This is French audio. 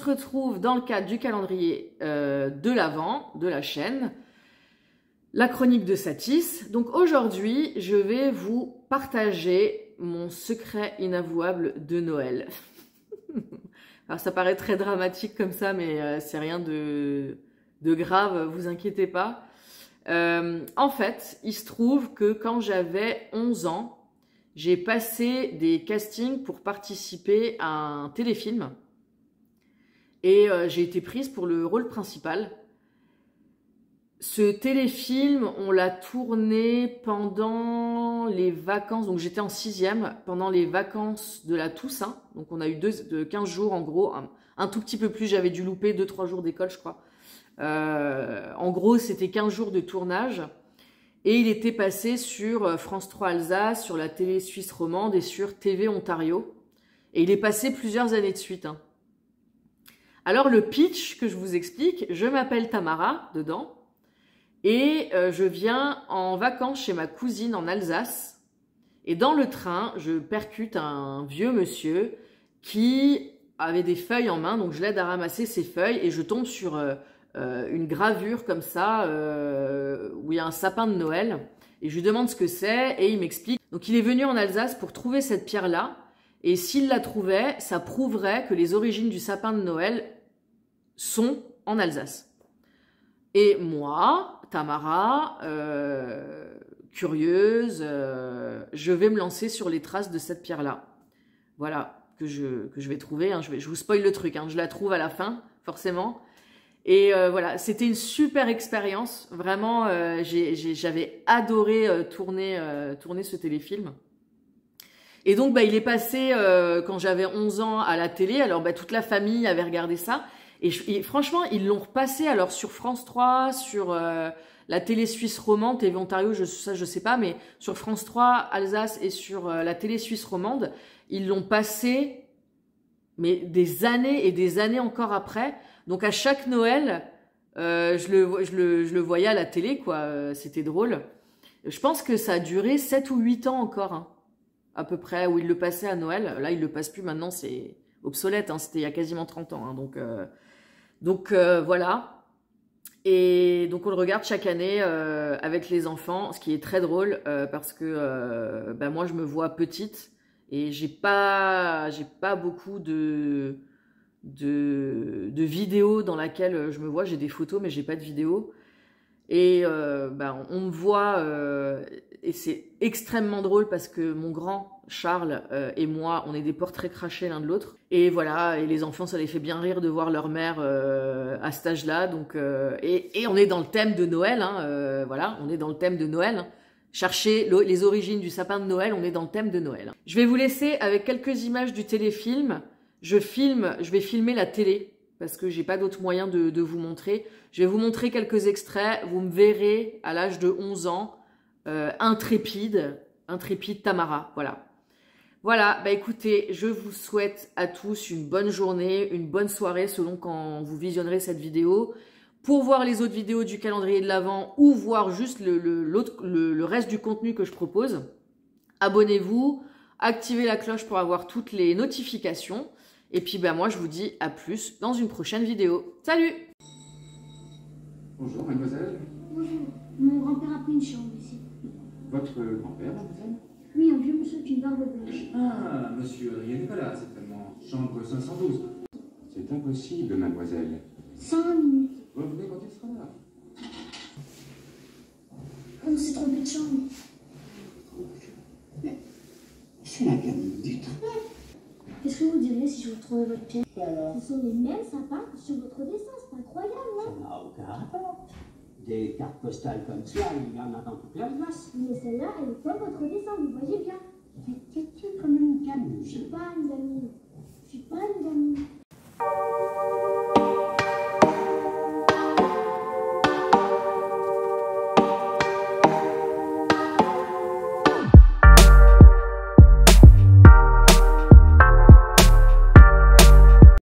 retrouve dans le cadre du calendrier de l'Avent, de la chaîne, la chronique de Satis. Donc aujourd'hui, je vais vous partager mon secret inavouable de Noël. Alors ça paraît très dramatique comme ça, mais c'est rien de grave, vous inquiétez pas. En fait, il se trouve que quand j'avais 11 ans, j'ai passé des castings pour participer à un téléfilm. Et j'ai été prise pour le rôle principal. Ce téléfilm, on l'a tourné pendant les vacances. Donc j'étais en 6e, pendant les vacances de la Toussaint. Donc on a eu 15 jours en gros. Un tout petit peu plus, j'avais dû louper 2-3 jours d'école, je crois. En gros, c'était 15 jours de tournage. Et il était passé sur France 3 Alsace, sur la télé suisse romande et sur TV Ontario. Et il est passé plusieurs années de suite. Hein. Alors le pitch que je vous explique, je m'appelle Tamara dedans. Et je viens en vacances chez ma cousine en Alsace. Et dans le train, je percute un vieux monsieur qui avait des feuilles en main. Donc je l'aide à ramasser ses feuilles et je tombe sur... une gravure comme ça où il y a un sapin de Noël et je lui demande ce que c'est et il m'explique. Donc il est venu en Alsace pour trouver cette pierre-là et s'il la trouvait, ça prouverait que les origines du sapin de Noël sont en Alsace. Et moi, Tamara, curieuse, je vais me lancer sur les traces de cette pierre-là. Voilà, que je vais trouver. Hein. Je vous spoil le truc, hein. Je la trouve à la fin, forcément. Et voilà, c'était une super expérience. Vraiment, j'avais adoré tourner ce téléfilm. Et donc, bah, il est passé quand j'avais 11 ans à la télé. Alors, bah, toute la famille avait regardé ça. Et franchement, ils l'ont repassé alors sur France 3, sur la télé suisse romande, TV Ontario, ça je sais pas, mais sur France 3, Alsace et sur la télé suisse romande, ils l'ont passé, mais des années et des années encore après. Donc à chaque Noël, je le voyais à la télé, quoi. C'était drôle. Je pense que ça a duré 7 ou 8 ans encore, hein, à peu près, où il le passait à Noël. Là, il le passe plus maintenant, c'est obsolète. Hein, c'était il y a quasiment 30 ans. Hein, donc voilà. Et donc on le regarde chaque année avec les enfants, ce qui est très drôle parce que ben moi je me vois petite et j'ai pas beaucoup de vidéos dans laquelle je me vois. J'ai des photos mais j'ai pas de vidéos. Et ben, on me voit et c'est extrêmement drôle parce que mon grand Charles et moi, on est des portraits crachés l'un de l'autre. Et voilà, et les enfants, ça les fait bien rire de voir leur mère à cet âge-là. Donc, et on est dans le thème de Noël, hein, voilà, on est dans le thème de Noël. Hein. Chercher les origines du sapin de Noël, on est dans le thème de Noël. Je vais vous laisser avec quelques images du téléfilm. Je vais filmer la télé parce que j'ai pas d'autre moyen de vous montrer. Je vais vous montrer quelques extraits. Vous me verrez à l'âge de 11 ans, intrépide Tamara. Voilà. Voilà, bah écoutez, je vous souhaite à tous une bonne journée, une bonne soirée selon quand vous visionnerez cette vidéo. Pour voir les autres vidéos du calendrier de l'Avent ou voir juste le reste du contenu que je propose, abonnez-vous, activez la cloche pour avoir toutes les notifications. Et puis bah, moi je vous dis à plus dans une prochaine vidéo. Salut! Bonjour mademoiselle. Bonjour, mon grand-père a pris une chambre ici. Votre grand-père, mademoiselle? Oui, un vieux monsieur avec une barbe blanche. Ah, monsieur Adrien Nicolas, certainement. Chambre 512. C'est impossible, mademoiselle. 5 minutes. Revenez quand il sera là. On s'est trompé de chambre. C'est la gamine du train. Qu'est-ce que vous diriez si je vous retrouvais votre pièce? Et alors? Ce sont les mêmes sapins que sur votre dessin, c'est incroyable, Ça non? n'a aucun rapport. Des cartes postales comme cela, il y en a dans toute l'Alsace. Mais celle-là, elle est comme votre dessin, vous voyez bien. T'es comme une gamine. Je suis pas une gamine. Je suis pas une gamine.